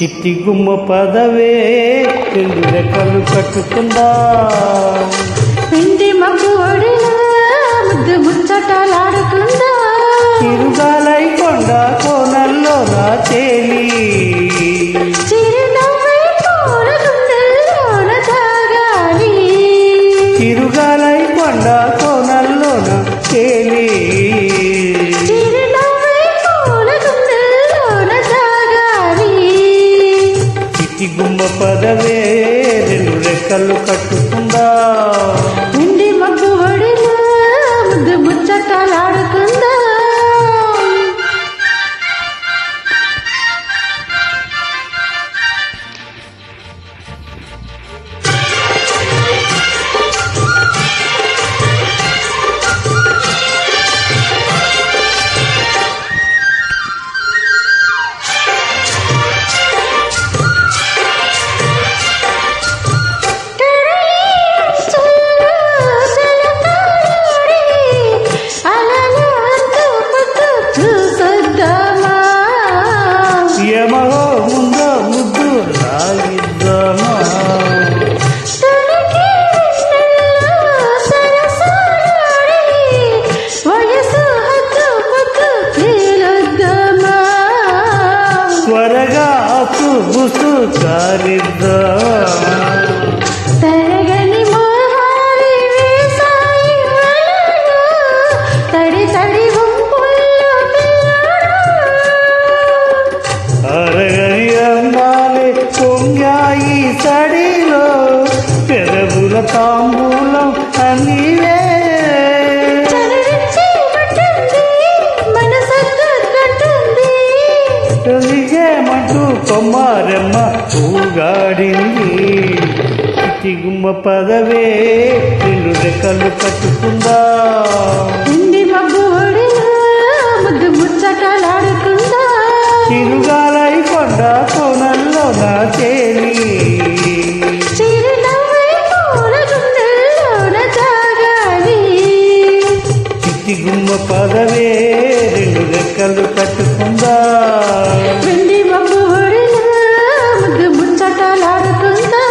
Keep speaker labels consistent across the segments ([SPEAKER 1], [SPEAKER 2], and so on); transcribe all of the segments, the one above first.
[SPEAKER 1] చిట్టి గుమ్మ పదవే రెండు రెక్కలు కట్టుకుందా
[SPEAKER 2] పిండి మగ్గు ఒడిలా ముద్దు ముచ్చటలాడుకుందా
[SPEAKER 1] తిరుగాలై కొండ కోనల్లో నా చేలి తిరుగాలై కొండ కోనల్లో నా చేలి గుమ్మ పదవే రెండు రెక్కలు కట్టుకుందా
[SPEAKER 2] పిండి మగ్గు ఒడిలా ముద్దు ముచ్చటలాడుకుందా
[SPEAKER 1] ముందో ముద్దు రాగిద్దామా త్వరగా అప్పు బుసు కారిద్దామా పొంగాయి సడిలో పెదవుల తాంబూలం అనివే తొలిగేమంటూ కొమ్మారెమ్మ పూగాడింది చిట్టి గుమ్మ పదవే రెండు రెక్కలు కట్టుకుందా
[SPEAKER 2] ముద్దు ముచ్చటలాడుకుందా
[SPEAKER 1] తిరుగాలై కొండ కోనల్లో నా చేలి చిట్టి గుమ్మ పదవే రెండు రెక్కలు కట్టుకుందా
[SPEAKER 2] పిండి మగ్గు ఒడిలా ముద్దు ముచ్చటలాడుకుందా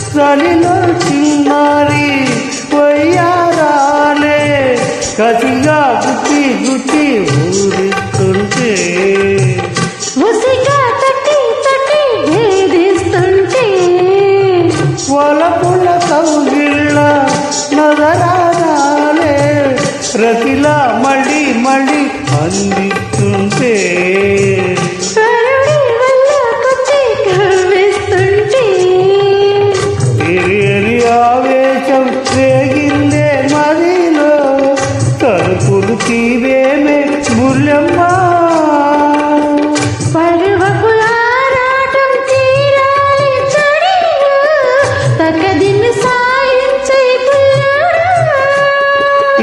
[SPEAKER 1] చలిలో చిన్నారి పొయ్యారాలే కసిగా గుచ్చి గుచ్చి ఊరిస్తుంటే వలపుల కౌగిళ్ళ నగరాలే రతిలా మళ్ళీ మళ్ళీ అందిస్తుంటే ఆవేశం రేగిందే మదిలో తలుపులు తీవేమే ముల్లమ్మ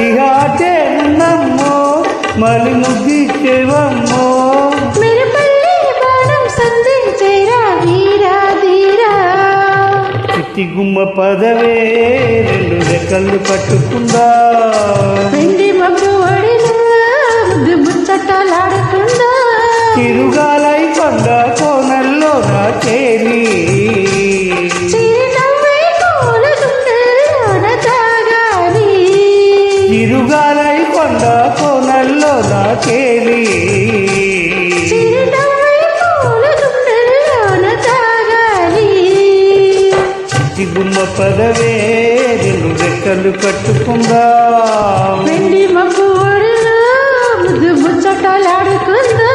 [SPEAKER 1] ఇహాటే ఉన్నమ్మో మలి ముద్దిచ్చేవమ్మో చిట్టి గుమ్మ పదవే రెండు రెక్కలు కట్టుకుందా
[SPEAKER 2] పిండి మగ్గు ఒడిలా ముద్దు ముచ్చటలాడుకుందా
[SPEAKER 1] తిరుగాలై కొండ కోనల్లో నా చేలి తిరుగాలై కొండ కోనల్లో నా చేలి చిట్టి గుమ్మ పదవే రెండు రెక్కలు కట్టుకుందా
[SPEAKER 2] పిండి మగ్గు ఒడిలా ముద్దు ముచ్చటలాడుకుందా.